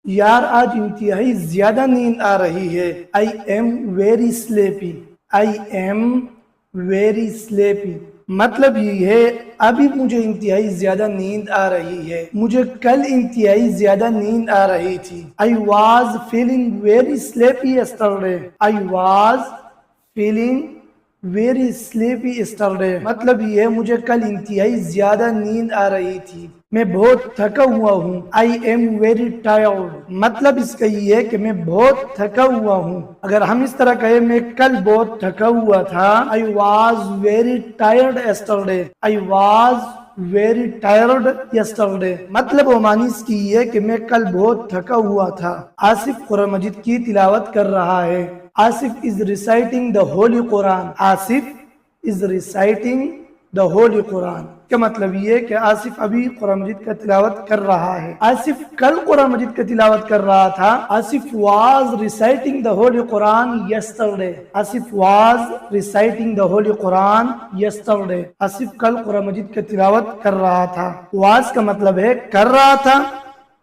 یار آج انتہائی زیادہ نیند آ رہی ہے. I am very sleepy. I am very sleepy. مطلب یہ ہے ابھی مجھے انتہائی زیادہ نیند آ رہی ہے. مجھے کل انتہائی زیادہ نیند آ رہی تھی. I was feeling very sleepy yesterday. I was feeling very sleepy yesterday. مطلب یہ ہے مجھے کل انتہائی زیادہ نیند آ رہی تھی. میں بہت تھکا ہوا ہوں. I am very tired. مطلب اس کا یہ ہے کہ میں بہت تھکا ہوا ہوں. اگر ہم اس طرح کہیں میں کل بہت تھکا ہوا تھا. I was very tired yesterday. I was very tired yesterday. مطلب و معنی اس کی یہ ہے کہ میں کل بہت تھکا ہوا تھا. آصف قرآن مجید کی تلاوت کر رہا ہے. Asif is reciting the Holy Quran. Asif is reciting the Holy Quran. کا مطلب یہ ہے کہ آصف ابھی قرآن مجید کا تلاوت کر رہا ہے. آصف کل قرآن مجید کا تلاوت کر رہا تھا. Asif was reciting the Holy Quran yesterday. Asif was reciting the Holy Quran yesterday. Asif کل قرآن مجید کا تلاوت کر رہا تھا. was کا مطلب ہے کر رہا تھا.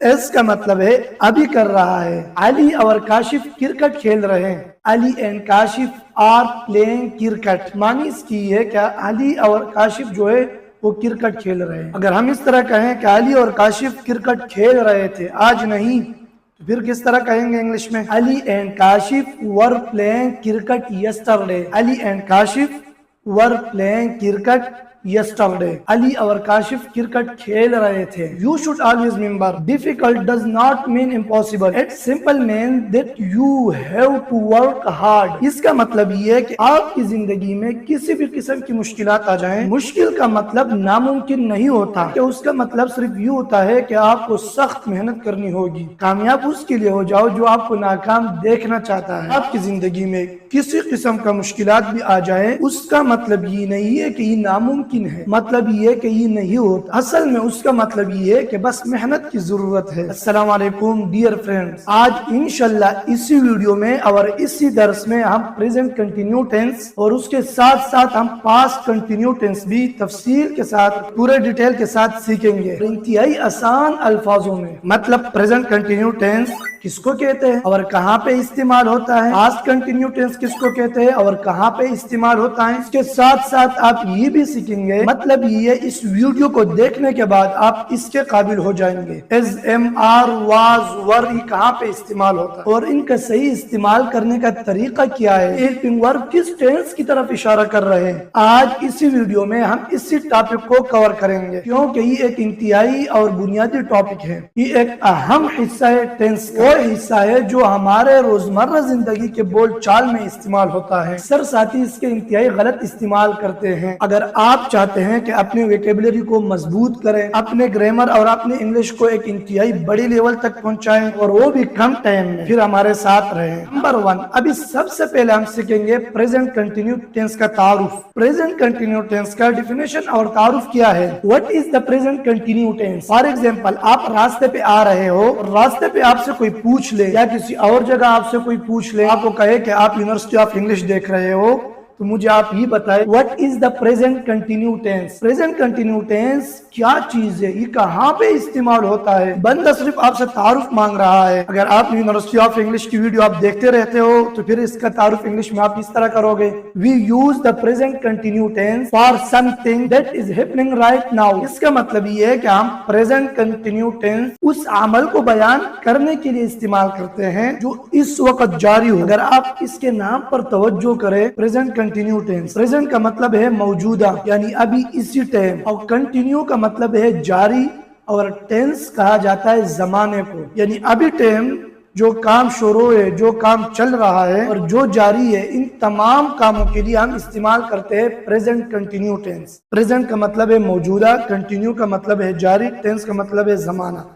اس کا مطلب ہے ابھی کر رہا ہے. علی اور کاشف کرکٹ کھیل رہے ہیں. Ali and Kashif are playing cricket. معنی اس کی ہے کہ علی اور کاشف جو ہے وہ کرکٹ کھیل رہے ہیں. اگر ہم اس طرح کہیں کہ علی اور کاشف کرکٹ کھیل رہے تھے آج نہیں تو پھر کس طرح کہیں گے انگلش میں؟ Ali and Kashif were playing cricket yesterday. Ali and Kashif were playing cricket yesterday. Ali اور کاشف کرکٹ کھیل رہے تھے. You should always remember difficult does not mean impossible. It simple means that you have to work hard. اس کا مطلب یہ ہے کہ آپ کی زندگی میں کسی بھی قسم کی مشکلات آ جائیں مشکل کا مطلب ناممکن نہیں ہوتا کہ اس کا مطلب صرف یہ ہوتا ہے کہ آپ کو سخت محنت کرنی ہوگی. کامیاب اس کے لیے ہو جاؤ جو آپ کو ناکام دیکھنا چاہتا ہے. آپ کی زندگی میں کسی قسم کا مشکلات بھی آ جائے اس کا مطلب یہ نہیں ہے کہ یہ ناممکن ہے. مطلب یہ کہ یہ نہیں ہوتا. اصل میں اس کا مطلب یہ ہے کہ بس محنت کی ضرورت ہے. السلام علیکم ڈیئر فرینڈز. آج انشاءاللہ اسی ویڈیو میں اور اسی درس میں ہم پریزنٹ کنٹینیو ٹینس اور اس کے ساتھ ساتھ ہم پاسٹ کنٹینیو ٹینس بھی تفصیل کے ساتھ پورے ڈیٹیل کے ساتھ سیکھیں گے انتہائی آسان الفاظوں میں. مطلب پریزنٹ کنٹینیو ٹینس کس کو کہتے ہیں اور کہاں پہ استعمال ہوتا ہے. پاسٹ کنٹینیو ٹینس کس کو کہتے ہیں اور کہاں پہ استعمال ہوتا ہے. اس کے ساتھ ساتھ آپ یہ بھی سیکھیں گے مطلب یہ اس ویڈیو کو دیکھنے کے بعد آپ اس کے قابل ہو جائیں گے. از ایم آر واز ور یہ کہاں پہ استعمال ہوتا ہے اور ان کا صحیح استعمال کرنے کا طریقہ کیا ہے. ہیلپنگ ورب کس ٹینس کی طرف اشارہ کر رہے ہیں. آج اسی ویڈیو میں ہم اسی ٹاپک کو کور کریں گے کیونکہ یہ ایک انتہائی اور بنیادی ٹاپک ہے. یہ ایک اہم حصہ ہے ٹینس کا. حصہ ہے جو ہمارے روزمرہ زندگی کے بول چال میں استعمال ہوتا ہے. اکثر ساتھی اس کے انتہائی غلط استعمال کرتے ہیں. اگر آپ چاہتے ہیں کہ اپنے ویکیبلری کو مضبوط کریں اپنے گرامر اور اپنے انگلش کو ایک انتہائی بڑی لیول تک پہنچائیں اور وہ بھی کم ٹائم میں پھر ہمارے ساتھ رہیں. نمبر 1 ابھی سب سے پہلے ہم سیکھیں گے پریزنٹ کنٹینیو ٹینس کا تعارف. پریزنٹ کنٹینیو ٹینس کا ڈیفینیشن اور تعارف کیا ہے. What is the present continuous tense? For example آپ راستے پہ آ رہے ہو اور راستے پہ آپ سے کوئی پوچھ لے یا کسی اور جگہ آپ سے کوئی پوچھ لے آپ کو کہے کہ آپ یونیورسٹی آف انگلش دیکھ رہے ہو تو مجھے آپ یہ بتائیں what is the present continuous tense. present continuous tense کیا چیز ہے یہ کہاں پہ استعمال ہوتا ہے. بندہ صرف آپ سے تعارف مانگ رہا ہے. اگر آپ یونیورسٹی آف انگلش کی ویڈیو آپ دیکھتے رہتے ہو تو پھر اس کا تعارف انگلش میں آپ اس طرح کرو گے we use the present continuous tense for something that is happening right now. اس کا مطلب یہ ہے کہ ہم present continuous tense اس عمل کو بیان کرنے کے لیے استعمال کرتے ہیں جو اس وقت جاری ہو. اگر آپ اس کے نام پر توجہ کریں present کنٹینیو ٹینس. پریزنٹ کا مطلب ہے موجودہ یعنی ابھی اسی ٹائم اور کنٹینیو کا مطلب ہے جاری اور ٹینس کہا جاتا ہے زمانے کو یعنی ابھی ٹائم جو کام شروع ہے جو کام چل رہا ہے اور جو جاری ہے ان تمام کاموں کے لیے ہم استعمال کرتے ہیں پریزنٹ کنٹینیو ٹینس. پریزنٹ کا مطلب ہے موجودہ کنٹینیو کا مطلب ہے جاری ٹینس کا مطلب ہے زمانہ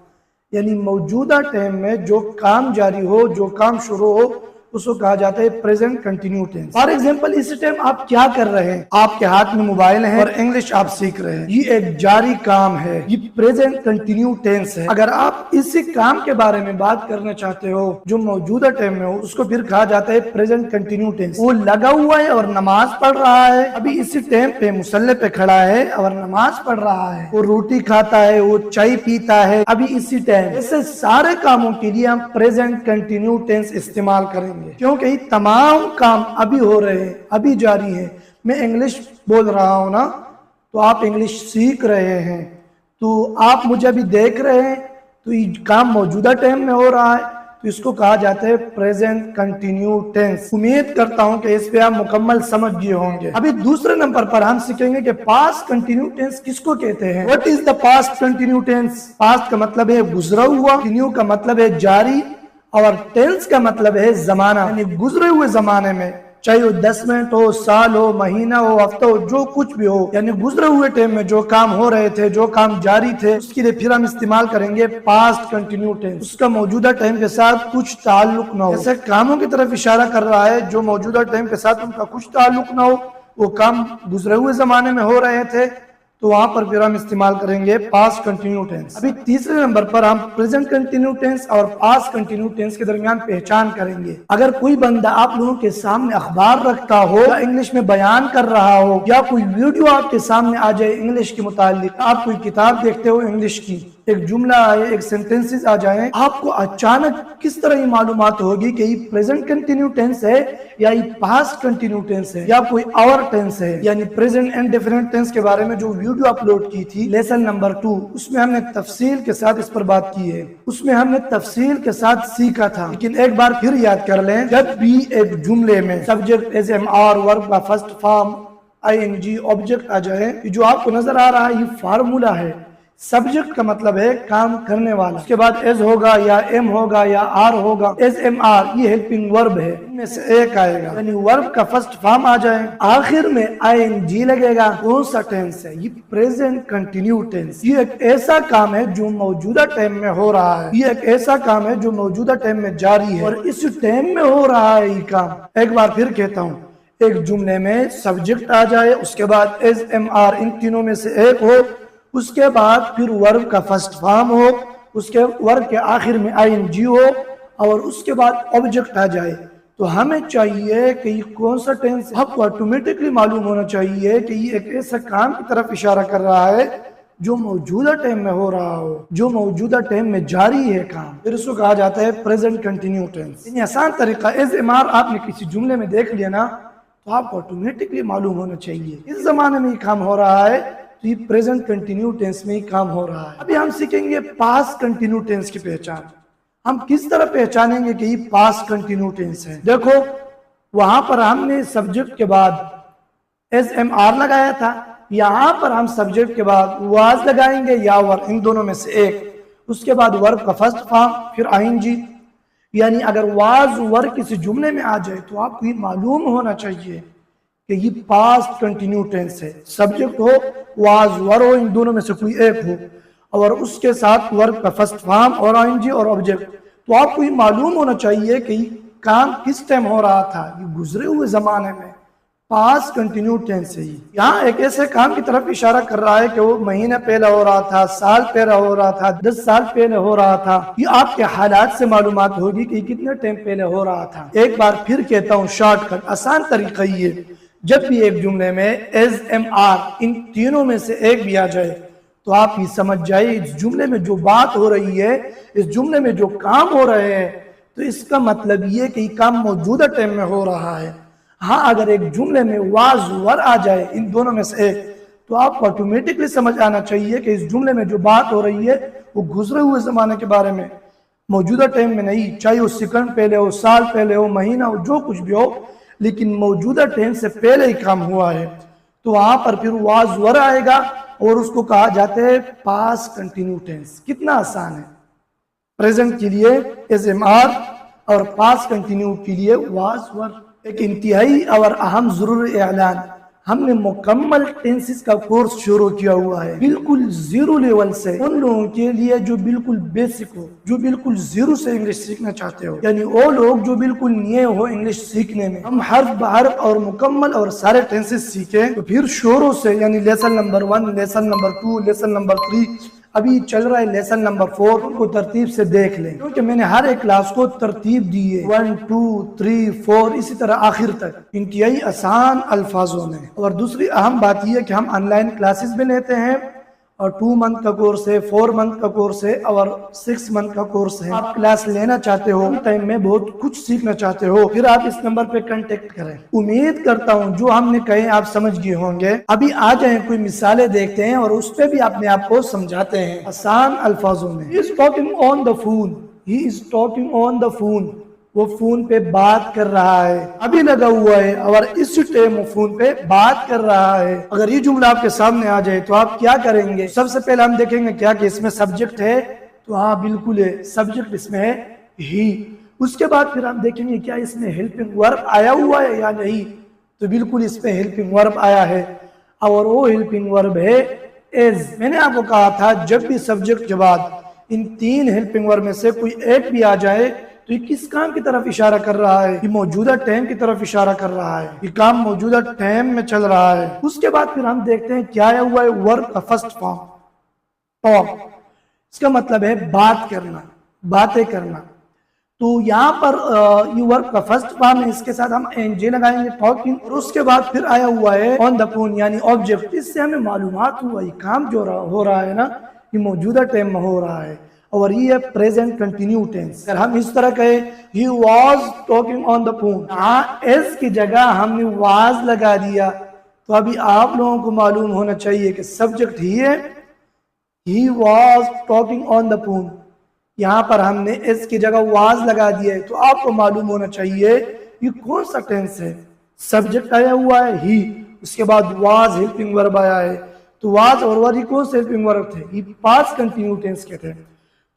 یعنی موجودہ ٹائم میں جو کام جاری ہو جو کام شروع ہو اس کو کہا جاتا ہے present continuous tense. For example اس ٹائم آپ کیا کر رہے ہیں؟ آپ کے ہاتھ میں موبائل ہے اور انگلش آپ سیکھ رہے ہیں، یہ ایک جاری کام ہے، یہ پریزنٹ کنٹینیو ٹینس ہے۔ اگر آپ اسی کام کے بارے میں بات کرنا چاہتے ہو جو موجودہ ٹائم میں ہو، اس کو پھر کہا جاتا ہے پریزنٹ کنٹینیو ٹینس۔ وہ لگا ہوا ہے اور نماز پڑھ رہا ہے، ابھی اسی ٹائم پہ مصلی پہ کھڑا ہے اور نماز پڑھ رہا ہے، وہ روٹی کھاتا ہے، وہ چائے پیتا ہے، ابھی اسی ٹائم۔ ایسے سارے کاموں کے لیے ہم پریزنٹ کنٹینیو ٹینس استعمال کریں گے، کیونکہ یہ تمام کام ابھی ہو رہے ہیں، ابھی جاری ہیں۔ میں انگلش بول رہا ہوں نا، تو آپ انگلش سیکھ رہے ہیں، تو آپ مجھے ابھی دیکھ رہے ہیں، تو یہ کام موجودہ ٹائم میں ہو رہا ہے، تو اس کو کہا جاتا ہے پریزنٹ کنٹینیو ٹینس۔ امید کرتا ہوں کہ اس پہ آپ مکمل سمجھ گئے ہوں گے۔ ابھی دوسرے نمبر پر ہم سیکھیں گے کہ پاسٹ کنٹینیو ٹینس کس کو کہتے ہیں۔ What is the past continuous tense؟ Past کا مطلب ہے گزرا ہوا، کنٹینیو کا مطلب ہے جاری، اور ٹینس کا مطلب ہے زمانہ، یعنی گزرے ہوئے زمانے میں، چاہے وہ 10 منٹ ہو، سال ہو، مہینہ ہو، ہفتہ ہو، جو کچھ بھی ہو، یعنی گزرے ہوئے ٹائم میں جو کام ہو رہے تھے، جو کام جاری تھے، اس کے لیے پھر ہم استعمال کریں گے پاسٹ کنٹینیو ٹینس۔ اس کا موجودہ ٹائم کے ساتھ کچھ تعلق نہ ہو، ایسے کاموں کی طرف اشارہ کر رہا ہے جو موجودہ ٹائم کے ساتھ ان کا کچھ تعلق نہ ہو، وہ کام گزرے ہوئے زمانے میں ہو رہے تھے، تو وہاں پر پھر ہم استعمال کریں گے پاسٹ کنٹینیو ٹینس۔ ابھی تیسرے نمبر پر ہم پریزنٹ کنٹینیو ٹینس اور پاسٹ کنٹینیو ٹینس کے درمیان پہچان کریں گے۔ اگر کوئی بندہ آپ لوگوں کے سامنے اخبار رکھتا ہو یا انگلش میں بیان کر رہا ہو، یا کوئی ویڈیو آپ کے سامنے آ جائے انگلش کے متعلق، آپ کوئی کتاب دیکھتے ہو انگلش کی، ایک جملہ آئے، ایک سینٹنسز آ جائیں، آپ کو اچانک کس طرح یہ معلومات ہوگی کہ یہ پریزنٹ کنٹینیو ٹینس ہے یا یہ پاسٹ کنٹینیو ٹینس ہے یا کوئی اور ٹینس ہے؟ یعنی پریزنٹ اینڈ ڈیفینٹ ٹینس کے بارے میں جو ویڈیو اپلوڈ کی تھی لیسن نمبر 2، اس میں ہم نے تفصیل کے ساتھ اس پر بات کی ہے، اس میں ہم نے تفصیل کے ساتھ سیکھا تھا۔ لیکن ایک بار پھر یاد کر لیں، جب بھی ایک جملے میں سبجیکٹ ایز ایم آر، ورب کا فرسٹ فارم، آئی این جی، آبجیکٹ آ جائے، جو آپ کو نظر آ رہا ہے یہ فارمولا ہے۔ سبجیکٹ کا مطلب ہے کام کرنے والا، اس کے بعد ایز ہوگا یا ایم ہوگا یا آر ہوگا، ایز ایم آر یہ ہیلپنگ ورب ہے، ان میں سے ایک آئے گا، یعنی ورب کا فرسٹ فارم آ جائے، آخر میں آئی این جی لگے گا۔ کون سا ٹینس ہے؟ یہ پریزنٹ کنٹینیو ٹینس۔ یہ ایک ایسا کام ہے جو موجودہ ٹائم میں ہو رہا ہے، یہ ایک ایسا کام ہے جو موجودہ ٹائم میں جاری ہے اور اس ٹائم میں ہو رہا ہے یہ کام۔ ایک بار پھر کہتا ہوں، ایک جملے میں سبجیکٹ آ جائے، اس کے بعد ایز ایم آر، ان تینوں میں سے ایک ہو، اس کے بعد پھر ورب کا فرسٹ فارم ہو، اس کے ورب کے آخر میں آئی این جی ہو، اور اس کے بعد آبجیکٹ آ جائے، تو ہمیں چاہیے کہ یہ کون سا ٹینس ہے۔ آپ کو آٹومیٹکلی معلوم ہونا چاہیے کہ یہ ایک ایسا کام کی طرف اشارہ کر رہا ہے جو موجودہ ٹائم میں ہو رہا ہو، جو موجودہ ٹائم میں جاری ہے کام، پھر اس کو کہا جاتا ہے پریزنٹ کنٹینیو ٹینس۔ یعنی آسان طریقہ، ایز ایم آر آپ نے کسی جملے میں دیکھ لیا نا، تو آپ کو آٹومیٹکلی معلوم ہونا چاہیے اس زمانے میں یہ کام ہو رہا ہے، تو یہ پریزنٹ کنٹینیو ٹینس میں ہی کام ہو رہا ہے۔ ابھی ہم سیکھیں گے پاسٹ کنٹینیو ٹینس کی پہچان۔ ہم کس طرح پہچانیں گے کہ یہ پاسٹ کنٹینیو ٹینس ہے؟ دیکھو، وہاں پر ہم نے سبجیکٹ کے بعد ایز ایم آر لگایا تھا، یہاں پر ہم سبجیکٹ کے بعد واز لگائیں گے یا ور، ان دونوں میں سے ایک، اس کے بعد ورب کا فرسٹ فارم، پھر آئی این جی۔ یعنی اگر واز ور کسی جملے میں آ جائے تو آپ کو یہ معلوم ہونا چاہیے کہ یہ پاسٹ کنٹینیو ٹینس ہے، سبجیکٹ ہو، واز ور ہو، ان دونوں میں سے کوئی ایک ہو، اور اس کے ساتھ ورب کا فرسٹ فارم اور آئی این جی اور آبجیکٹ، تو آپ کو یہ معلوم ہونا چاہیے کہ یہ کام کس ٹائم ہو رہا تھا، یہ گزرے ہوئے زمانے میں، پاسٹ کنٹینیو ٹینس ہے۔ یہاں ایک ایسے کام کی طرف اشارہ کر رہا ہے کہ وہ مہینہ پہلے ہو رہا تھا، سال پہلے ہو رہا تھا، 10 سال پہلے ہو رہا تھا، یہ آپ کے حالات سے معلومات ہوگی کہ یہ کتنے ٹائم پہلے ہو رہا تھا۔ ایک بار پھر کہتا ہوں، شارٹ کٹ آسان طریقہ یہ، جب بھی ایک جملے میں ایز ایم آر، ان تینوں میں سے ایک بھی آ جائے، تو آپ یہ سمجھ جائے اس جملے میں جو بات ہو رہی ہے، اس جملے میں جو کام ہو رہے ہیں، تو اس کا مطلب یہ کہ یہ کام موجودہ ٹائم میں ہو رہا ہے۔ ہاں، اگر ایک جملے میں واز ور آ جائے، ان دونوں میں سے ایک، تو آپ کو آٹومیٹکلی سمجھ آنا چاہیے کہ اس جملے میں جو بات ہو رہی ہے وہ گزرے ہوئے زمانے کے بارے میں، موجودہ ٹائم میں نہیں، چاہے وہ سیکنڈ پہلے ہو، سال پہلے ہو، مہینہ ہو، جو کچھ بھی ہو، لیکن موجودہ ٹائم سے پہلے ہی کام ہوا ہے، تو وہاں پر پھر واز ور آئے گا اور اس کو کہا جاتا ہے پاسٹ کنٹینیو ٹینس۔ کتنا آسان ہے، پریزنٹ کے لیے ایز ایم آر اور پاسٹ کنٹینیو کے لیے واز ور۔ ایک انتہائی اور اہم ضروری اعلان، ہم نے مکمل ٹینسز کا کورس شروع کیا ہوا ہے، بالکل زیرو لیول سے، ان لوگوں کے لیے جو بالکل بیسک ہو، جو بالکل زیرو سے انگلش سیکھنا چاہتے ہو، یعنی وہ لوگ جو بالکل نئے ہو انگلش سیکھنے میں۔ ہم حرف بحرف اور مکمل اور سارے ٹینسز سیکھیں تو پھر شروع سے، یعنی lesson number 1، lesson number 2، lesson number 3، ابھی چل رہا ہے لیسن نمبر 4، ان کو ترتیب سے دیکھ لیں، کیونکہ میں نے ہر ایک کلاس کو ترتیب دی ہے، 1 2 3 4 اسی طرح آخر تک، انتہائی آسان الفاظوں میں۔ اور دوسری اہم بات یہ ہے کہ ہم آن لائن کلاسز بھی لیتے ہیں، اور 2 منتھ کا کورس ہے، 4 منتھ کا کورس ہے، اور 6 منتھ کا کورس ہے۔ آپ کلاس لینا چاہتے ہو، ٹائم میں بہت کچھ سیکھنا چاہتے ہو، پھر آپ اس نمبر پہ کنٹیکٹ کریں۔ امید کرتا ہوں جو ہم نے کہے آپ سمجھ گئے ہوں گے۔ ابھی آ جائیں کوئی مثالیں دیکھتے ہیں اور اس پہ بھی اپنے آپ کو سمجھاتے ہیں آسان الفاظوں میں۔ He is talking on the phone. He is talking on the phone. وہ فون پہ بات کر رہا ہے، ابھی لگا ہوا ہے، اور اس ٹائم وہ فون پہ بات کر رہا ہے۔ اگر یہ جملہ آپ کے سامنے آ جائے تو آپ کیا کریں گے؟ سب سے پہلے ہم دیکھیں گے کیا کہ اس میں سبجیکٹ ہے، تو ہاں بالکل ہے، سبجیکٹ اس میں ہے ہی۔ اس کے بعد پھر ہم دیکھیں گے کیا اس میں ہیلپنگ ورب آیا ہوا ہے یا نہیں، تو بالکل اس پہ ہیلپنگ ورب آیا ہے، اور وہ ہیلپنگ ورب ہے از۔ میں نے آپ کو کہا تھا جب بھی سبجیکٹ کے بعد ان 3 ہیلپنگ ورب میں سے کوئی ایک بھی آ جائے تو یہ کس کام کی طرف اشارہ کر رہا ہے؟ یہ موجودہ ٹائم کی طرف اشارہ کر رہا ہے، یہ کام موجودہ ٹائم میں چل رہا ہے۔ اس کے بعد پھر ہم دیکھتے ہیں کیا آیا ہوا ہے، ورب کا فرسٹ فارم ٹاک، اس کا مطلب ہے بات کرنا، باتیں کرنا۔ تو یہاں پر یہ ورب کا فرسٹ فارم ہے، اس کے ساتھ ہم این جے لگائیں گے، ٹاکنگ، اور اس کے بعد پھر آیا ہوا ہے آن دا فون، یعنی آبجیکٹ۔ اس سے ہمیں معلومات ہوا یہ کام جو ہو رہا ہے نا، یہ موجودہ ٹائم میں ہو رہا ہے، اور یہ ہے پریزنٹ کنٹینیو ٹینس۔ اگر ہم اس طرح کہیں he was talking on the phone، یہاں اس کی جگہ ہم نے was لگا دیا، تو ابھی آپ لوگوں کو معلوم ہونا چاہیے کہ سبجیکٹ ہی ہے، he was talking on the phone، یہاں پر ہم نے اس کی جگہ was لگا دیا ہے، تو آپ کو معلوم ہونا چاہیے یہ کون سا ٹینس ہے۔ سبجیکٹ آیا ہوا ہے he، اس کے بعد was helping verb آیا ہے، تو was اور was یہ کون سے helping verb تھے؟ یہ past continuous tense کے تھے۔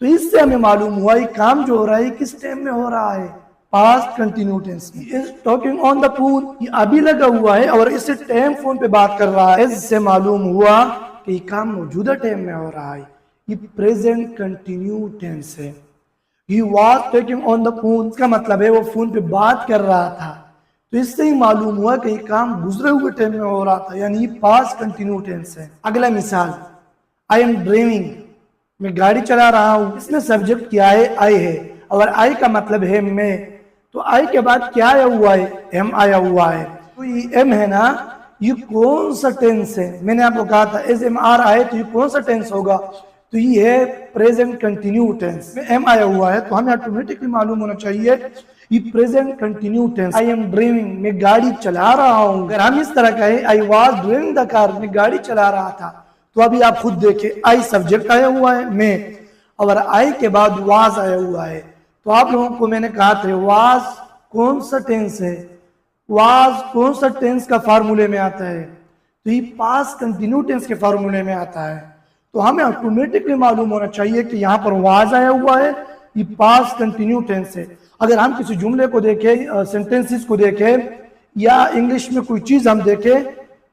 تو اس سے ہمیں معلوم ہوا یہ کام جو ہو رہا ہے کس ٹائم میں ہو رہا ہے، past continuous tense۔ He is talking on the phone، یہ ابھی لگا ہوا ہے اور اس ٹائم فون پہ بات کر رہا ہے، اس سے معلوم ہوا کہ یہ کام موجودہ ٹائم میں ہو رہا ہے، یہ present continuous tense ہے۔ He was talking on the phone، اس کا مطلب ہے وہ فون پہ بات کر رہا تھا، تو اس سے ہی معلوم ہوا کہ یہ کام گزرے ہوئے ٹائم میں ہو رہا تھا، یعنی یہ past continuous tense ہے۔ اگلا مثال، I am driving، میں گاڑی چلا رہا ہوں، اس میں سبجیکٹ کیا ہے؟ آئی ہے، اور آئی کا مطلب ہے میں، تو آئی کے بعد کیا آیا ہوا ہے؟ ایم آیا ہوا ہے، تو یہ ایم ہے نا، یہ کون سا ٹینس ہے؟ میں نے آپ کو کہا تھا ایز ایم آر آئے تو یہ کون سا ٹینس ہوگا؟ تو یہ ہے پریزنٹ کنٹینیو ٹینس، میں ایم آیا ہوا ہے تو ہمیں آٹومیٹکلی معلوم ہونا چاہیے یہ present continuous tense. I am driving, میں گاڑی چلا رہا ہوں۔ اگر ہم اس طرح کہیں آئی واز ڈرائیونگ دا کار، میں گاڑی چلا رہا تھا، تو ابھی آپ خود دیکھیں آئی سبجیکٹ آیا ہوا ہے میں، اور آئی کے بعد واز آیا ہوا ہے، تو آپ لوگوں کو میں نے کہا تھا واز کون سا ٹینس ہے، واز کون سا ٹینس کا فارمولے میں آتا ہے؟ تو یہ پاسٹ کنٹینیو ٹینس کے فارمولے میں آتا ہے، تو ہمیں آٹومیٹکلی معلوم ہونا چاہیے کہ یہاں پر واز آیا ہوا ہے، یہ پاسٹ کنٹینیو ٹینس ہے۔ اگر ہم کسی جملے کو دیکھیں، سینٹینسز کو دیکھیں، یا انگلش میں کوئی چیز ہم دیکھیں،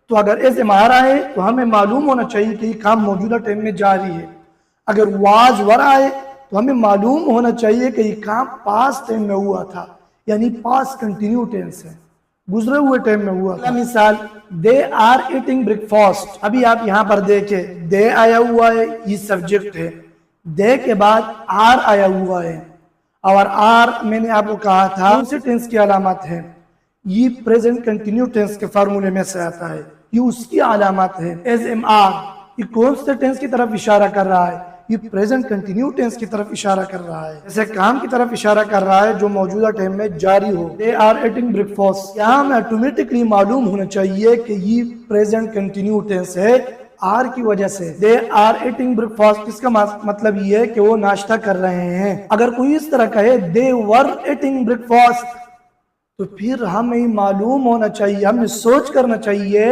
تو اگر ایسے مارا ہے تو ہمیں معلوم ہونا چاہیے کہ یہ کام موجودہ ٹائم میں جاری ہے۔ اگر واز ورا ہے تو ہمیں معلوم ہونا چاہیے کہ یہ کام پاسٹ ٹائم میں ہوا تھا، یعنی پاسٹ کنٹینیو ٹینس ہے، گزرے ہوئے ٹائم میں ہوا تھا۔ مثال، they are eating breakfast، ابھی آپ یہاں پر دیکھیں they آیا ہوا ہے، یہ سبجیکٹ ہے، they کے بعد are آیا ہوا ہے، اور are میں نے آپ کو کہا تھا کون سے ٹینس کی علامت ہے؟ یہ پریزنٹ کنٹینیو ٹینس کے فارمولے میں سے آتا ہے، یہ اس کی علامت ہے۔ ایز ایم آر، یہ کون سے ٹینس کی طرف اشارہ کر رہا ہے؟ یہ پریزنٹ کنٹینیو ٹینس کی طرف اشارہ کر رہا ہے، ایسے کام کی طرف اشارہ کر رہا ہے جو موجودہ ٹائم میں جاری ہو۔ they are eating breakfast، یہاں ہمیں آٹومیٹکلی معلوم ہونا چاہیے کہ یہ پریزنٹ کنٹینیو ٹینس ہے، آر کی وجہ سے۔ they are eating breakfast، اس کا مطلب یہ ہے کہ وہ ناشتہ کر رہے ہیں۔ اگر کوئی اس طرح کہے they were eating breakfast، تو پھر ہمیں معلوم ہونا چاہیے، ہمیں سوچ کرنا چاہیے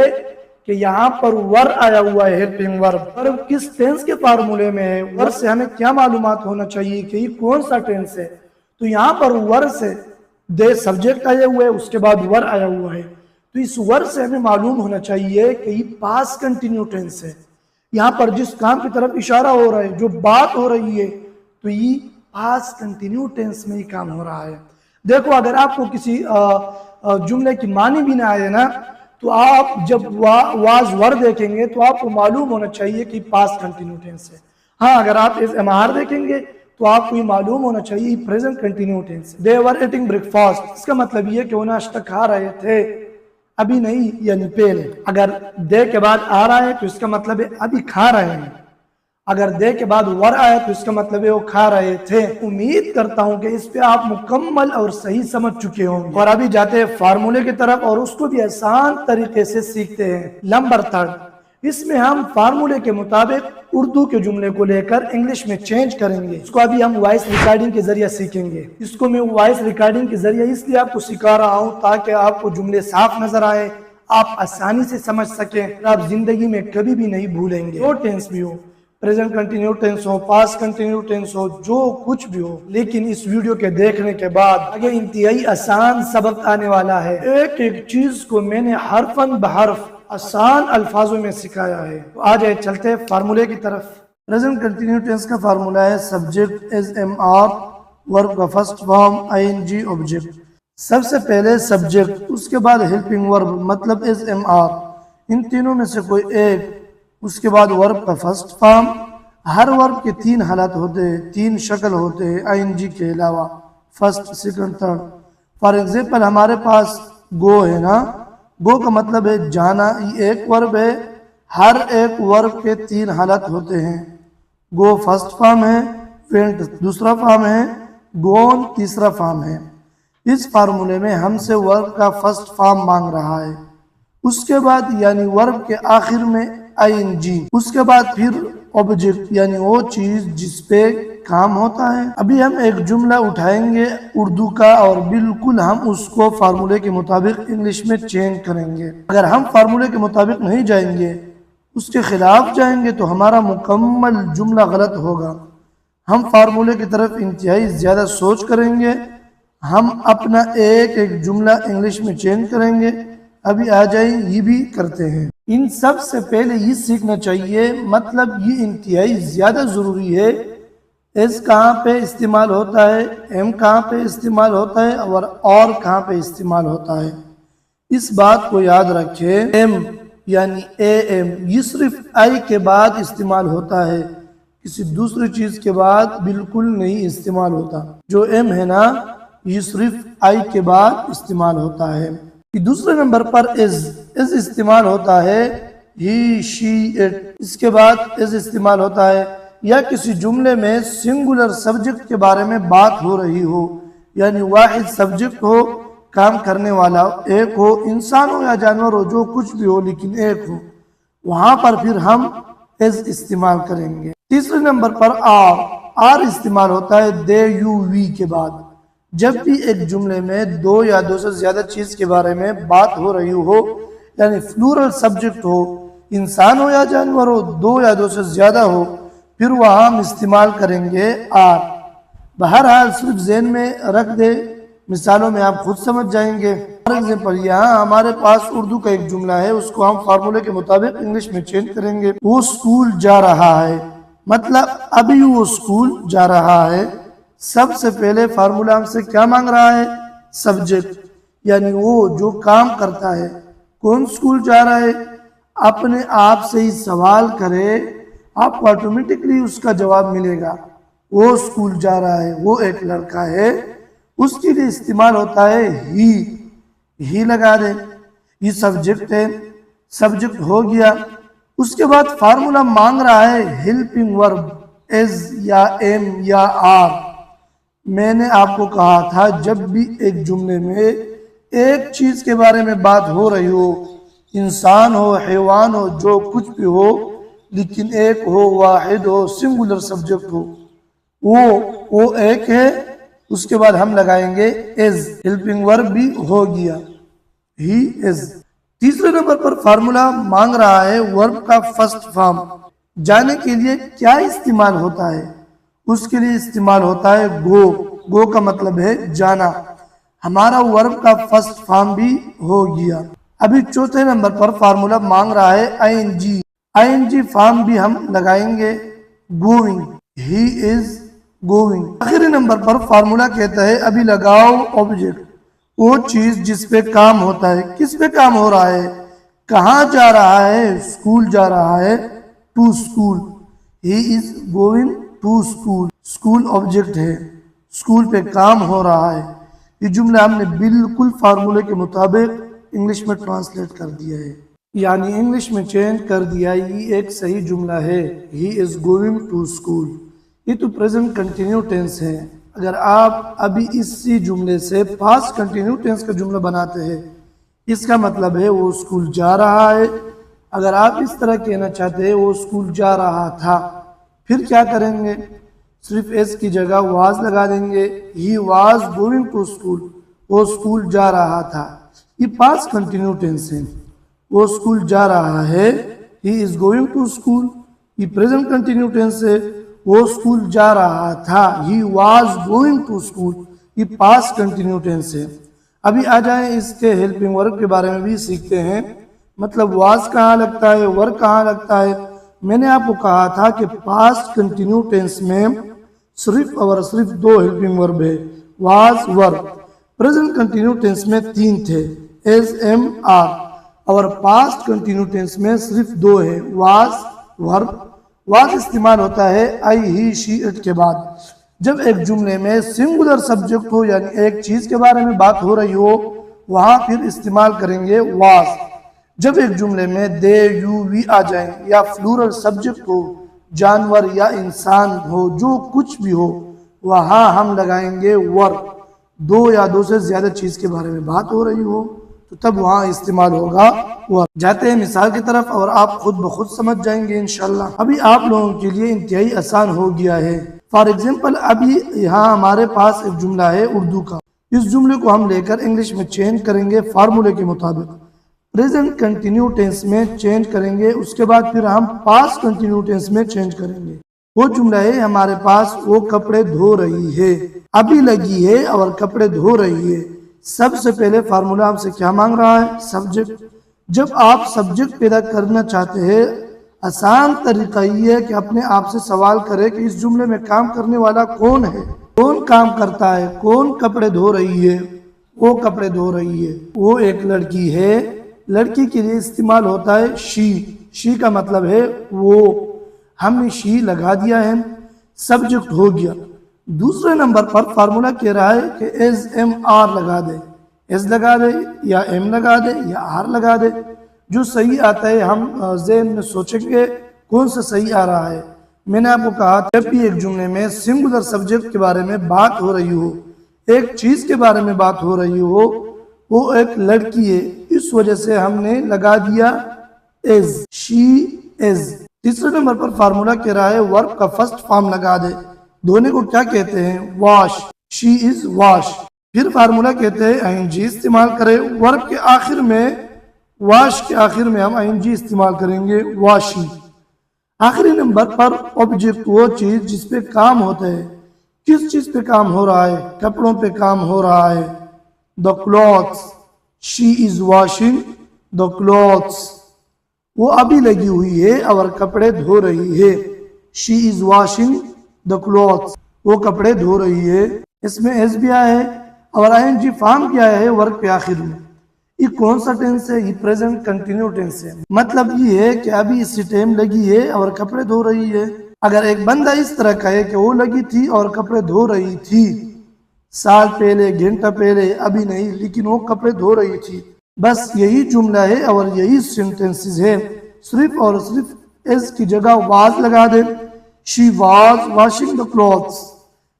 کہ یہاں پر ور آیا ہوا ہے، ہیلپنگ ورب، ورب کس ٹینس کے فارمولے میں ہے؟ ور سے ہمیں کیا معلومات ہونا چاہیے کہ یہ کون سا ٹینس ہے؟ تو یہاں پر ور سے دے سبجیکٹ آیا ہوا ہے، اس کے بعد ور آیا ہوا ہے، تو اس ورب سے ہمیں معلوم ہونا چاہیے کہ یہ پاسٹ کنٹینیو ٹینس ہے. یہاں پر جس کام کی طرف اشارہ ہو رہا ہے، جو بات ہو رہی ہے، تو یہ پاسٹ کنٹینیو ٹینس میں ہی کام ہو رہا ہے. دیکھو اگر آپ کو کسی جملے کی معنی بھی نہ آئے نا، تو آپ جب واز ورڈ دیکھیں گے تو آپ کو معلوم ہونا چاہیے کہ پاسٹ کنٹینیو ٹینس ہے. ہاں اگر آپ اس MR دیکھیں گے تو آپ کو یہ معلوم ہونا چاہیے present continuous tense. They were eating breakfast. اس کا مطلب یہ کہ وہ ناشتہ کھا رہے تھے، ابھی نہیں یعنی پہلے. اگر دے کے بعد آ رہا ہے تو اس کا مطلب ہے ابھی کھا رہے ہیں. اگر دے کے بعد ور آئے تو اس کا مطلب ہے وہ کھا رہے تھے. امید کرتا ہوں کہ اس پہ آپ مکمل اور صحیح سمجھ چکے ہوں گے. اور ابھی جاتے ہیں فارمولے کی طرف اور اس کو بھی آسان طریقے سے سیکھتے ہیں. نمبر 3، اس میں ہم فارمولے کے مطابق اردو کے جملے کو لے کر انگلش میں چینج کریں گے. اس کو ابھی ہم وائس ریکارڈنگ کے ذریعے سیکھیں گے. اس کو میں وائس ریکارڈنگ کے ذریعے اس لیے آپ کو سکھا رہا ہوں تاکہ آپ کو جملے صاف نظر آئے، آپ آسانی سے سمجھ سکیں، آپ زندگی میں کبھی بھی نہیں بھولیں گے. جو ٹینس بھی ہو، پریزنٹ کنٹینیو ٹینس ہو، پاسٹ کنٹینیو ٹینس ہو، جو کچھ بھی ہو، لیکن اس ویڈیو کے دیکھنے کے بعد آگے انتہائی آسان سبق آنے والا ہے. ایک ایک چیز کو میں نے حرفاً بحرف آسان الفاظوں میں سکھایا ہے. تو آ جائے چلتے ہیں فارمولے کی طرف. پریزنٹ کنٹینیو ٹینس کا فارمولہ ہے سبجیکٹ از MR، ورب کا فرسٹ فارم ING آبجیکٹ. سب سے پہلے سبجیکٹ، اس کے بعد ہیلپنگ ورب مطلب از MR، ان تینوں میں سے کوئی ایک، اس کے بعد ورب کا فرسٹ فارم. ہر ورب کے 3 حالات ہوتے ہیں، 3 شکل ہوتے ہیں ING کے علاوہ، first, second, third. For example ہمارے پاس گو ہے نا، گو کا مطلب ہے جانا، یہ ایک ورب ہے. ہر ایک ورب کے 3 حالات ہوتے ہیں. گو فرسٹ فارم ہے، وینٹ دوسرا فارم ہے، گون تیسرا فارم ہے. اس فارمولے میں ہم سے ورب کا فرسٹ فارم مانگ رہا ہے. اس کے بعد یعنی ورب کے آخر میں ING، اس کے بعد پھر آبجیکٹ یعنی وہ چیز جس پہ کام ہوتا ہے. ابھی ہم ایک جملہ اٹھائیں گے اردو کا اور بالکل ہم اس کو فارمولے کے مطابق انگلش میں چینج کریں گے. اگر ہم فارمولے کے مطابق نہیں جائیں گے، اس کے خلاف جائیں گے تو ہمارا مکمل جملہ غلط ہوگا. ہم فارمولے کی طرف انتہائی زیادہ سوچ کریں گے. ہم اپنا ایک ایک جملہ انگلش میں چینج کریں گے. ابھی آ جائیں یہ بھی کرتے ہیں. ان سب سے پہلے یہ سیکھنا چاہیے، مطلب یہ انتہائی زیادہ ضروری ہے، ایس کہاں پہ استعمال ہوتا ہے، ایم کہاں پہ استعمال ہوتا ہے اور کہاں پہ استعمال ہوتا ہے. اس بات کو یاد رکھیں، ایم یعنی AM یہ صرف آئی کے بعد استعمال ہوتا ہے، کسی دوسری چیز کے بعد بالکل نہیں استعمال ہوتا. جو ایم ہے نا، یہ صرف آئی کے بعد استعمال ہوتا ہے. دوسرے نمبر پر از استعمال ہوتا ہے، ہی، شی، اٹ. اس کے بعد از استعمال ہوتا ہے یا کسی جملے میں سنگولر سبجیکٹ کے بارے میں بات ہو رہی ہو، یعنی واحد سبجیکٹ ہو، کام کرنے والا ایک ہو، انسان ہو یا جانور ہو، جو کچھ بھی ہو لیکن ایک ہو، وہاں پر پھر ہم از استعمال کریں گے. تیسرے نمبر پر آر استعمال ہوتا ہے دے، یو، وی کے بعد. جب بھی ایک جملے میں 2 یا 2 سے زیادہ چیز کے بارے میں بات ہو رہی ہو، یعنی فلورل سبجیکٹ ہو، انسان ہو یا جانور ہو، 2 یا 2 سے زیادہ ہو، پھر وہاں ہم استعمال کریں گے آر. بہرحال صرف ذہن میں رکھ دے، مثالوں میں آپ خود سمجھ جائیں گے. فار ایگزامپل یہاں ہمارے پاس اردو کا ایک جملہ ہے، اس کو ہم فارمولے کے مطابق انگلش میں چینج کریں گے. وہ اسکول جا رہا ہے، مطلب ابھی وہ اسکول جا رہا ہے. سب سے پہلے فارمولہ ہم سے کیا مانگ رہا ہے؟ سبجیکٹ یعنی وہ جو کام کرتا ہے. کون اسکول جا رہا ہے؟ اپنے آپ سے ہی سوال کرے، آپ کو آٹومیٹکلی اس کا جواب ملے گا. وہ اسکول جا رہا ہے، وہ ایک لڑکا ہے، اس کے لیے استعمال ہوتا ہے ہی لگا دیں. یہ سبجیکٹ ہے، سبجیکٹ ہو گیا. اس کے بعد فارمولہ مانگ رہا ہے ہیلپنگ ورب از یا ایم یا آر. میں نے آپ کو کہا تھا جب بھی ایک جملے میں ایک چیز کے بارے میں بات ہو رہی ہو، انسان ہو، حیوان ہو، جو کچھ بھی ہو، لیکن ایک ہو، واحد ہو، سنگولر سبجیکٹ ہو، وہ ایک ہے. اس کے بعد ہم لگائیں گے از. ہیلپنگ ورب بھی ہو گیا، ہی از. تیسرے نمبر پر فارمولہ مانگ رہا ہے ورب کا فرسٹ فارم. جانے کے لیے کیا استعمال ہوتا ہے؟ اس کے لیے استعمال ہوتا ہے گو کا مطلب ہے جانا. ہمارا ورب کا فرسٹ فارم بھی ہو گیا. ابھی چوتھے نمبر پر فارمولا مانگ رہا ہے آئی این جی فارم بھی ہم لگائیں گے گوئنگ، ہی از گوئنگ۔ آخری نمبر پر فارمولا کہتا ہے ابھی لگاؤ آبجیکٹ، وہ چیز جس پہ کام ہوتا ہے۔ کس پہ کام ہو رہا ہے؟ کہاں جا رہا ہے؟ اسکول جا رہا ہے، to school, he is going to school. School object ہے، اسکول پہ کام ہو رہا ہے۔ یہ جملہ ہم نے بالکل فارمولے کے مطابق انگلش میں ٹرانسلیٹ کر دیا ہے، یعنی انگلش میں چینج کر دیا۔ یہ ایک صحیح جملہ ہے، he is going to school. یہ تو پریزنٹ کنٹینیو ٹینس ہے۔ اگر آپ ابھی اسی جملے سے پاسٹ کنٹینیو ٹینس کا جملہ بناتے ہیں، اس کا مطلب ہے وہ اسکول جا رہا ہے۔ اگر آپ اس طرح کہنا چاہتے ہیں وہ اسکول جا رہا تھا، پھر کیا کریں گے؟ صرف ایس کی جگہ واز لگا دیں گے، he was going to school, وہ اسکول جا رہا تھا۔ یہ پاسٹ کنٹینیو ٹینس ہے، وہ اسکول جا رہا ہے، he is going to school. یہ پریزنٹ کنٹینیو ٹینس ہے، وہ اسکول جا رہا تھا، he was going to school. یہ پاسٹ کنٹینیو ٹینس ہے۔ ابھی آ جائیں اس کے ہیلپنگ ورب کے بارے میں بھی سیکھتے ہیں۔ مطلب واز کہاں لگتا ہے، ورب کہاں لگتا ہے۔ میں نے آپ کو کہا تھا کہ پاسٹ کنٹینیو ٹینس میں صرف اور صرف دو ہیلپنگ ورب ہے، واز، ورب۔ پریزنٹ کنٹینیو ٹینس میں تین تھے، ایز، ایم، آر، اور پاسٹ کنٹینیو ٹینس میں صرف دو ہے، واز، ورب۔ واز استعمال ہوتا ہے آئی، ہی، شی، اٹ کے بعد جب ایک جملے میں سنگولر سبجیکٹ ہو، یعنی ایک چیز کے بارے میں بات ہو رہی ہو، وہاں پھر استعمال کریں گے واز۔ جب ایک جملے میں دے، یو، وی آ جائیں یا فلورل سبجیکٹ ہو، جانور یا انسان ہو، جو کچھ بھی ہو، وہاں ہم لگائیں گے ورب۔ دو یا دو سے زیادہ چیز کے بارے میں بات ہو رہی ہو تو تب وہاں استعمال ہوگا ورب۔ جاتے ہیں مثال کی طرف اور آپ خود بخود سمجھ جائیں گے انشاءاللہ۔ ابھی آپ لوگوں کے لیے انتہائی آسان ہو گیا ہے۔ فار ایگزامپل ابھی یہاں ہمارے پاس ایک جملہ ہے اردو کا، اس جملے کو ہم لے کر انگلش میں چینج کریں گے فارمولے کے مطابق۔ پریزنٹ کنٹینیو ٹینس میں چینج کریں گے، اس کے بعد پھر ہم پاسٹ کنٹینیو ٹینس میں چینج کریں گے۔ وہ جملہ ہے ہمارے پاس، وہ کپڑے دھو رہی ہے، ابھی لگی ہے اور کپڑے دھو رہی ہے۔ سب سے پہلے فارمولہ آپ سے کیا مانگ رہا ہے؟ سبجیکٹ۔ جب آپ سبجیکٹ پیدا کرنا چاہتے ہیں، آسان طریقہ یہ ہے کہ اپنے آپ سے سوال کرے کہ اس جملے میں کام کرنے والا کون ہے، کون کام کرتا ہے، کون کپڑے دھو رہی ہے۔ وہ کپڑے دھو رہی ہے، وہ ایک لڑکی ہے، لڑکی کے لیے استعمال ہوتا ہے شی۔ شی کا مطلب ہے وہ، ہم نے شی لگا دیا ہے، سبجیکٹ ہو گیا۔ دوسرے نمبر پر فارمولہ کہہ رہا ہے کہ ایز، ایم، آر لگا دے، ایز لگا دے یا ایم لگا دے یا آر لگا دے، جو صحیح آتا ہے ہم ذہن میں سوچیں گے کون سا صحیح آ رہا ہے۔ میں نے آپ کو کہا جب بھی ایک جملے میں سنگولر سبجیکٹ کے بارے میں بات ہو رہی ہو، ایک چیز کے بارے میں بات ہو رہی ہو، وہ ایک لڑکی ہے، اس وجہ سے ہم نے لگا دیا ایز، شی ایز۔ تیسرے نمبر پر فارمولہ کہہ رہا ہے ورب کا فرسٹ فارم لگا دے، دھونے کو کیا کہتے ہیں؟ واش، شی از واش۔ پھر فارمولہ کہتے ہیں آئی این جی استعمال کرے، ورب کے آخر میں، واش کے آخر میں ہم آئی این جی استعمال کریں گے، واشی۔ آخری نمبر پر آبجیکٹ وہ چیز جس پہ کام ہوتا ہے۔ کس چیز پہ کام ہو رہا ہے؟ کپڑوں پہ کام ہو رہا ہے، the clothes، she is washing the clothes۔ وہ ابھی لگی ہوئی ہے اور کپڑے دھو رہی ہے، she is washing the clothes، وہ کپڑے دھو رہی ہے۔ اس میں ایس بھی آیا ہے اور آئی این جی فارم کیا ہے ورب کے آخر میں۔ یہ کون سا ٹینس ہے؟ یہ پریزنٹ کنٹینیو ٹینس ہے۔ مطلب یہ ہے کہ ابھی اسی ٹائم لگی ہے اور کپڑے دھو رہی ہے۔ اگر ایک بندہ اس طرح کہے کہ وہ لگی تھی اور کپڑے دھو رہی تھی، سال پہلے، گھنٹہ پہلے، ابھی نہیں، لیکن وہ کپڑے دھو رہی تھی، بس یہی جملہ ہے اور یہی سینٹنسز ہے۔ صرف اور صرف ایس کی جگہ واز لگا دے، she was washing the clothes۔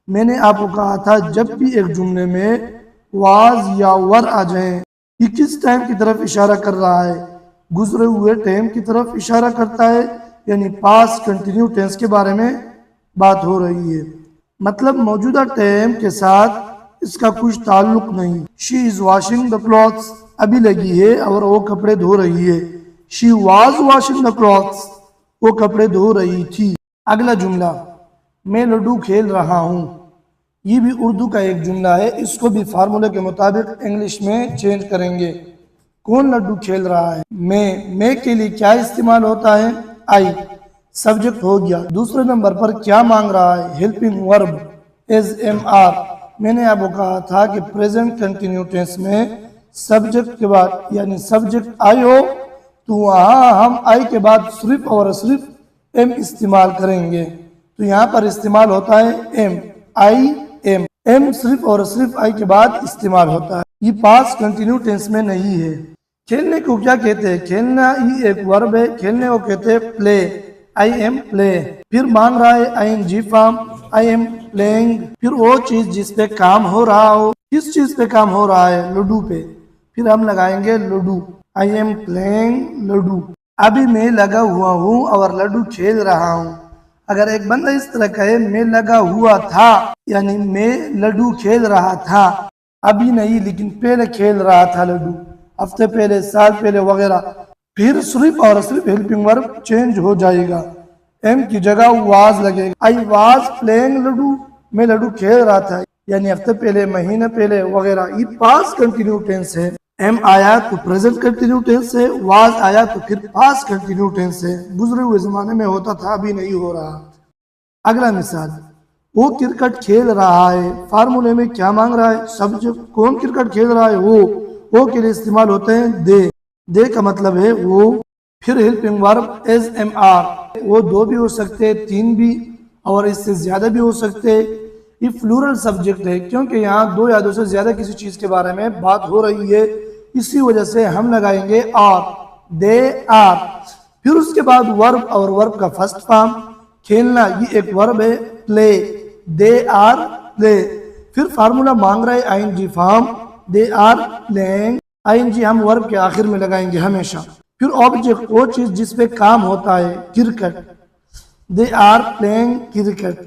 میں نے آپ کو کہا تھا جب بھی ایک جملے میں واز یا ور آ جائیں، یہ کس ٹائم کی طرف اشارہ کر رہا ہے؟ گزرے ہوئے ٹائم کی طرف اشارہ کرتا ہے، یعنی پاسٹ کنٹینیو ٹینس کے بارے میں بات ہو رہی ہے۔ مطلب موجودہ ٹائم کے ساتھ اس کا کچھ تعلق نہیں۔ she is washing the clothes، ابھی لگی ہے اور وہ کپڑے دھو رہی ہے۔ she was washing the clothes، وہ کپڑے دھو رہی تھی۔ اگلا جملہ، میں لڈو کھیل رہا ہوں، یہ بھی اردو کا ایک جملہ ہے، اس کو بھی فارمولے کے مطابق انگلش میں چینج کریں گے۔ کون لڈو کھیل رہا ہے؟ میں کے لیے کیا استعمال ہوتا ہے؟ آئی، سبجیکٹ ہو گیا۔ دوسرے نمبر پر کیا مانگ رہا ہے؟ ہیلپنگ ورب از ایم آر۔ میں نے آپ کو کہا تھا کہ پریزنٹ کنٹینیو ٹینس میں سبجیکٹ کے بعد یعنی سبجیکٹ آئی ہو تو وہاں ہم آئی کے بعد صرف اور صرف ایم استعمال کریں گے، تو یہاں پر استعمال ہوتا ہے ایم، آئی ایم، ایم صرف اور صرف آئی کے بعد استعمال ہوتا ہے۔ یہ پاسٹ کنٹینیو ٹینس میں نہیں ہے۔ کھیلنے کو کیا کہتے ہیں؟ کھیلنا یہ ایک ورب ہے، کھیلنے کو کہتے ہیں پلے، آئی ایم پلے۔ پھر مانگ رہا ہے I N G form, I am playing. پھر وہ چیز جس پہ کام ہو رہا ہو، کس چیز پہ کام ہو رہا ہے؟ لڈو پہ، پھر ہم لگائیں گے لڈو، آئی ایم پلینگ لڈو۔ ابھی میں لگا ہوا ہوں اور لڈو کھیل رہا ہوں۔ اگر ایک بندہ اس طرح کہے میں لگا ہوا تھا یعنی میں لڈو کھیل رہا تھا، ابھی نہیں لیکن پہلے کھیل رہا تھا لڈو، ہفتے پہلے، سال پہلے وغیرہ، پھر صرف اور صرف ہیلپنگ ورب چینج ہو جائے گا، ایم کی جگہ واز لگے گا۔ آئی واز پلینگ لڈو، میں لڈو کھیل رہا تھا یعنی ہفتے پہلے، مہینے پہلے وغیرہ۔ یہ پاسٹ کنٹینیو ٹینس ہے۔ ایم آیا تو پریزنٹ کنٹینیو ٹینس ہے، واز آیا تو پھر پاسٹ کنٹینیو ٹینس ہے۔ گزرے ہوئے زمانے میں ہوتا تھا، ابھی نہیں ہو رہا۔ اگلا مثال، وہ کرکٹ کھیل رہا ہے۔ فارمولے میں کیا مانگ رہا ہے؟ سبجیکٹ، کون کرکٹ کھیل رہا ہے؟ وہ کے لیے استعمال ہوتے ہیں دے کا مطلب ہے وہ۔ پھر ہیلپنگ ورب ایز ایم آر، وہ دو بھی ہو سکتے، تین بھی اور اس سے زیادہ بھی ہو سکتے۔ یہ فلورل سبجیکٹ ہے کیونکہ یہاں دو یا دو سے زیادہ کسی چیز کے بارے میں بات ہو رہی ہے، اسی وجہ سے ہم لگائیں گے آر، دے آر۔ پھر اس کے بعد ورب اور ورب کا فرسٹ فارم، کھیلنا یہ ایک ورب ہے، پلے، دے آر پلے۔ پھر فارمولا مانگ رہے I N G form, they are playing, I N G ہم ورب کے آخر میں لگائیں گے ہمیشہ۔ پھر آبجیکٹ، وہ چیز جس پہ کام ہوتا ہے، cricket, they are playing cricket,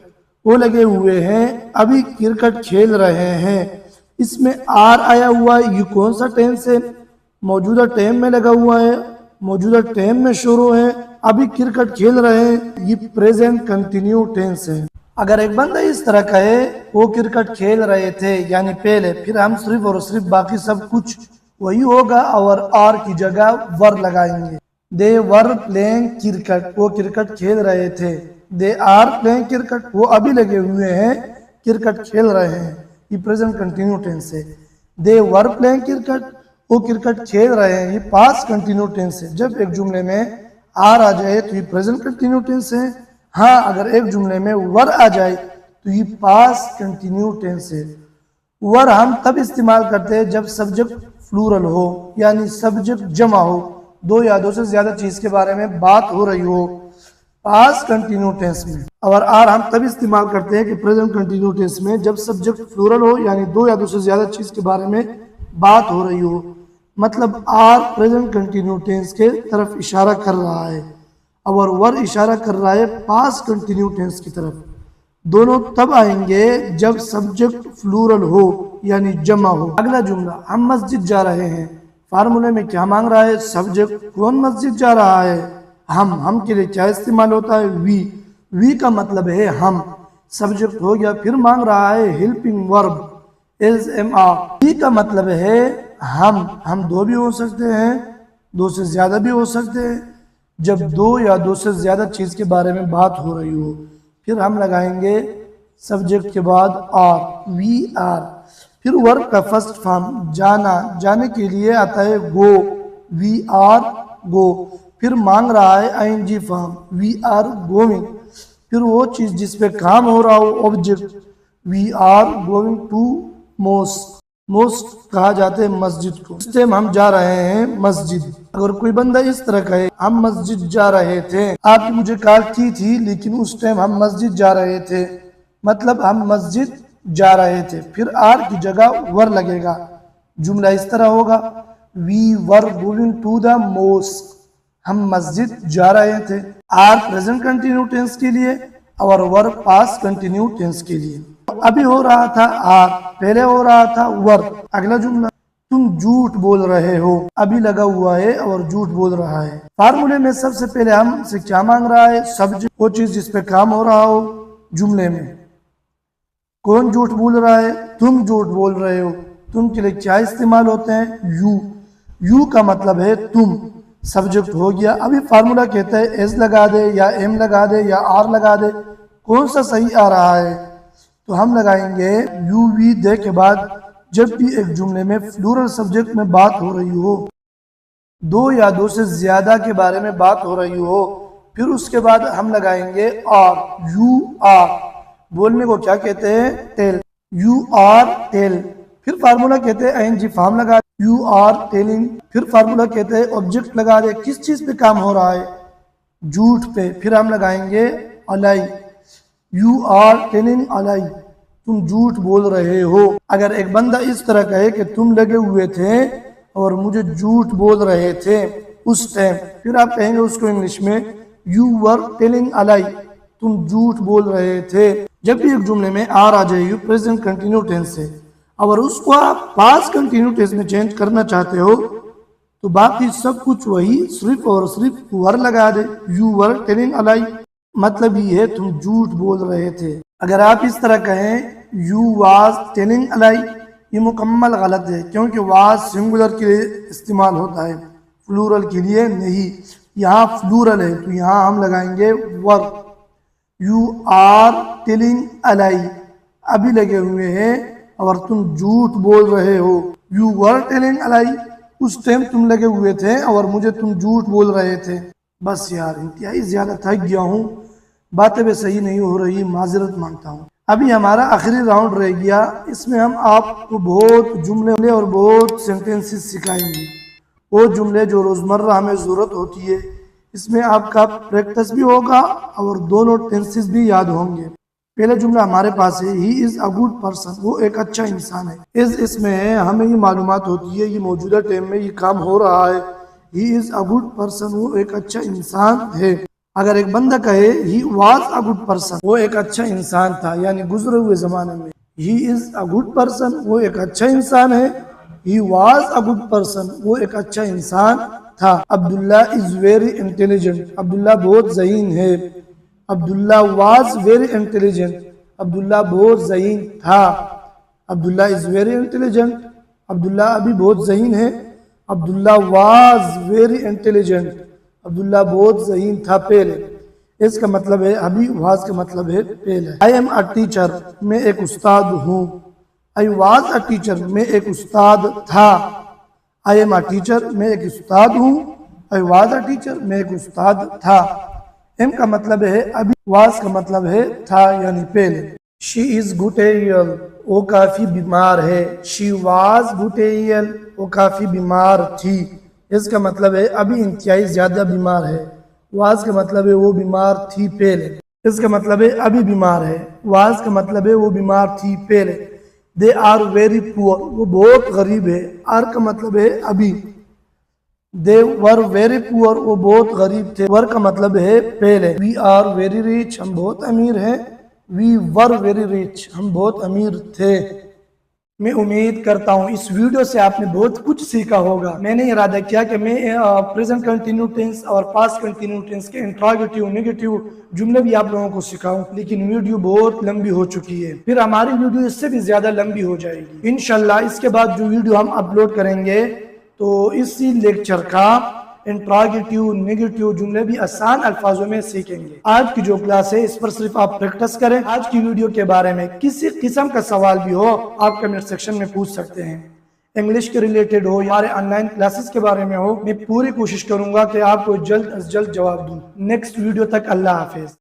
وہ لگے ہوئے ہیں، ابھی کرکٹ کھیل رہے ہیں۔ اس میں آر آیا ہوا ہے، یہ کون سا ٹینس ہے؟ موجودہ ٹائم میں لگا ہوا ہے، موجودہ ٹائم میں شروع ہے، ابھی کرکٹ کھیل رہے ہیں، یہ پریزنٹ کنٹینیو ٹینس ہے۔ اگر ایک بندہ اس طرح کہے وہ کرکٹ کھیل رہے تھے یعنی پہلے، پھر ہم صرف اور صرف باقی سب کچھ وہی ہوگا اور آر کی جگہ ور لگائیں گے۔ دے ور پلینگ کرکٹ، وہ کرکٹ کھیل رہے تھے، دے آر پلینگ کرکٹ، وہ ابھی لگے ہوئے ہیں، کرکٹ کھیل رہے ہیں، یہ پریزنٹ کنٹینیو ٹینس ہے۔ دے ور پلینگ کرکٹ، وہ کرکٹ کھیل رہے ہیں، یہ پاسٹ کنٹینیو ٹینس ہے۔ جب ایک جملے میں آر آ جائے تو یہ پریزنٹ کنٹینیو ٹینس ہے، ہاں اگر ایک جملے میں ور آ جائے تو یہ پاسٹ کنٹینیو ٹینس ہے۔ ور ہم تب استعمال کرتے ہیں جب سبجیکٹ فلورل ہو یعنی سبجیکٹ جمع ہو، دو یا دو سے زیادہ چیز کے بارے میں بات ہو رہی ہو پاسٹ کنٹینیو ٹینس میں۔ اور آر ہم تب استعمال کرتے ہیں کہ پریزنٹ کنٹینیو ٹینس میں جب سبجیکٹ فلورل ہو یعنی دو یا دو سے زیادہ چیز کے بارے میں بات ہو رہی ہو، مطلب آر پریزنٹ کنٹینیو ٹینس کے طرف اشارہ کر رہا ہے اور ور اشارہ کر رہا ہے پاسٹ کنٹینیو ٹینس کی طرف۔ دونوں تب آئیں گے جب سبجیکٹ فلورل ہو یعنی جمع ہو۔ اگلا جملہ، ہم مسجد جا رہے ہیں۔ فارمولے میں کیا مانگ رہا ہے؟ سبجیکٹ، کون مسجد جا رہا ہے؟ ہم کے لیے کیا استعمال ہوتا ہے؟ وی کا مطلب ہے ہم، سبجیکٹ ہو گیا۔ پھر مانگ رہا ہے ہیلپنگ ورب ایز ایم آر، وی کا مطلب ہے ہم دو بھی ہو سکتے ہیں، دو سے زیادہ بھی ہو سکتے ہیں، جب دو یا دو سے زیادہ چیز کے بارے میں بات ہو رہی ہو۔ پھر ہم لگائیں گے سبجیکٹ کے بعد آر، وی آر۔ پھر ورب کا فرسٹ فارم، جانا، جانے کے لیے آتا ہے گو، وی آر گو۔ پھر مانگ رہا ہے I N G form, we are going. پھر وہ چیز جس پہ کام ہو رہا ہو، object, we are going to mosque. Mosque کہا جاتے ہیں مسجد کو، اس ٹائم ہم جا رہے ہیں مسجد۔ اگر کوئی بندہ اس طرح کہے ہم مسجد جا رہے تھے، آپ نے مجھے کال کی تھی لیکن اس ٹائم ہم مسجد جا رہے تھے، مطلب ہم مسجد جا رہے تھے، پھر آر کی جگہ ور لگے گا۔ جملہ اس طرح ہوگا، we were going to the mosque, ہم مسجد جا رہے تھے۔ آر پریزنٹ کنٹینیو ٹینس کے لیے اور ور پاسٹ کنٹینیو ٹینس کے لیے۔ ابھی ہو رہا تھا آر، پہلے ہو رہا تھا ور۔ اگلا جملہ، تم جھوٹ بول رہے ہو، ابھی لگا ہوا ہے اور جھوٹ بول رہا ہے۔ فارمولے میں سب سے پہلے ہم سے کیا مانگ رہا ہے؟ سبجیکٹ، وہ چیز جس پہ کام ہو رہا ہو جملے میں۔ کون جھوٹ بول رہا ہے؟ تم جھوٹ بول رہے ہو، تم کے لیے کیا استعمال ہوتے ہیں؟ یو، یو کا مطلب ہے تم، سبجیکٹ ہو گیا. ابھی فارمولا کہتا ہے ایز لگا دے یا ایم لگا دے یا آر لگا دے، کون سا صحیح آ رہا ہے؟ تو ہم لگائیں گے یو وی دے کے بعد جب بھی ایک جملے میں فلورل سبجیکٹ میں بات ہو رہی ہو، دو یا دو سے زیادہ کے بارے میں بات ہو رہی ہو، پھر اس کے بعد ہم لگائیں گے آر. یو آر بولنے کو کیا کہتے ہیں؟ ٹیل. You are tell. پھر فارمولا کہتے ہیں این جی فارم لگا دے، یو آر ٹیلنگ. پھر فارمولا کہتے ہیں آبجیکٹ لگا دے، کس چیز پہ کام ہو رہا ہے؟ جھوٹ پہ. پھر ہم لگائیں گے الائی. یو آر ٹیلنگ الائی، تم جھوٹ بول رہے ہو. اگر ایک بندہ اس طرح کہے کہ تم لگے ہوئے تھے اور مجھے جھوٹ بول رہے تھے اس ٹائم، پھر آپ کہیں گے اس کو انگلش میں یو ور ٹیلنگ الائی، تم جھوٹ بول رہے تھے. جب بھی ایک جملے میں آر آ جائے یو پریزنٹ کنٹینیو ٹینس سے، اور اس کو آپ پاسٹ کنٹینیو ٹینس میں چینج کرنا چاہتے ہو تو باقی سب کچھ وہی صرف اور صرف ور لگا دے. یو ور ٹیلنگ الائی مطلب یہ ہے تم جھوٹ بول رہے تھے. اگر آپ اس طرح کہیں یو واز ٹیلنگ الائی، یہ مکمل غلط ہے، کیونکہ واز سنگولر کے لیے استعمال ہوتا ہے، فلورل کے لیے نہیں. یہاں فلورل ہے تو یہاں ہم لگائیں گے were. You are telling a lie ابھی لگے ہوئے ہیں اور تم جھوٹ بول رہے ہو. یو ور ٹیلنگ الائی، اس ٹائم تم لگے ہوئے تھے اور مجھے تم جھوٹ بول رہے تھے. بس یار انتہائی زیادہ تھک گیا ہوں، باتیں بھی صحیح نہیں ہو رہی، معذرت مانگتا ہوں. ابھی ہمارا آخری راؤنڈ رہ گیا، اس میں ہم آپ کو بہت جملے اور بہت سینٹنسز سکھائیں گے، وہ جملے جو روزمرہ ہمیں ضرورت ہوتی ہے. اس میں آپ کا پریکٹس بھی ہوگا اور دونوں ٹینسز بھی یاد ہوں گے. پہلا جملہ ہمارے پاس ہے he is a good person, وہ ایک اچھا انسان ہے. اس میں ہمیں یہ معلومات ہوتی ہے یہ موجودہ ٹائم میں یہ کام ہو رہا ہے. He is a good person, وہ ایک اچھا انسان ہے. اگر ایک بندہ کہے he was a good person, وہ ایک اچھا انسان تھا، یعنی گزرے ہوئے زمانے میں. ہی از اے گڈ پرسن، وہ ایک اچھا انسان ہے. He was a good person, وہ ایک اچھا انسان تھا. عبداللہ از ویری انٹیلیجنٹ، عبداللہ بہت ذہین ہے. عبداللہ واز ویری انٹیلیجنٹ، عبداللہ بہت ذہین تھا. عبداللہ از ویری انٹیلیجنٹ، عبداللہ ابھی بہت ذہین ہے. عبداللہ واز ویری انٹیلیجنٹ، عبداللہ بہت ذہین تھا پہلے. اس کا مطلب ہے ابھی، واز کا مطلب ہے پہلے. آئی ایم اے ٹیچر، میں ایک استاد ہوں. آئی واز اے ٹیچر، میں ایک استاد تھا. آئی ایم اے ٹیچر، میں ایک استاد ہوں. آئی واز اے ٹیچر، میں ایک استاد تھا. ایم کا مطلب ہے ابھی، واز کا مطلب ہے تھا یعنی پہلے. شی از گوٹیریل، وہ کافی بیمار ہے. شی واز گوٹیریل، وہ کافی بیمار تھی. اس کا مطلب ہے ابھی انتہائی زیادہ بیمار ہے. واز کا مطلب ہے وہ بیمار تھی پہلے. اس کا مطلب ہے ابھی بیمار ہے. واز کا مطلب ہے وہ بیمار تھی پہلے. دے آر ویری پور، وہ بہت غریب ہے. آر کا مطلب ہے ابھی. دے ور ویری پور، وہ بہت غریب تھے. ور کا مطلب ہے پہلے. وی آر ویری ریچ، ہم بہت امیر ہیں. وی ور ویری ریچ، ہم بہت امیر تھے. میں امید کرتا ہوں اس ویڈیو سے آپ نے بہت کچھ سیکھا ہوگا. میں نے ارادہ کیا کہ میں پریزنٹ کنٹینیو ٹینس اور پاسٹ کنٹینیو ٹینس کے انٹراگیٹیو نیگیٹیو جملے بھی آپ لوگوں کو سکھاؤں، لیکن ویڈیو بہت لمبی ہو چکی ہے. پھر ہماری ویڈیو اس سے بھی زیادہ لمبی ہو جائے گی انشاءاللہ. اس کے بعد جو ویڈیو ہم اپلوڈ کریں گے تو اسی لیکچر کا انٹراگیٹیو نیگیٹیو جملے بھی آسان الفاظوں میں سیکھیں گے. آج کی جو کلاس ہے اس پر صرف آپ پریکٹس کریں. آج کی ویڈیو کے بارے میں کسی قسم کا سوال بھی ہو آپ کمنٹ سیکشن میں پوچھ سکتے ہیں. انگلش کے ریلیٹڈ ہو یا ہمارے آن لائن کلاسز کے بارے میں ہو، میں پوری کوشش کروں گا کہ آپ کو جلد از جلد جواب دوں. نیکسٹ ویڈیو تک اللہ حافظ.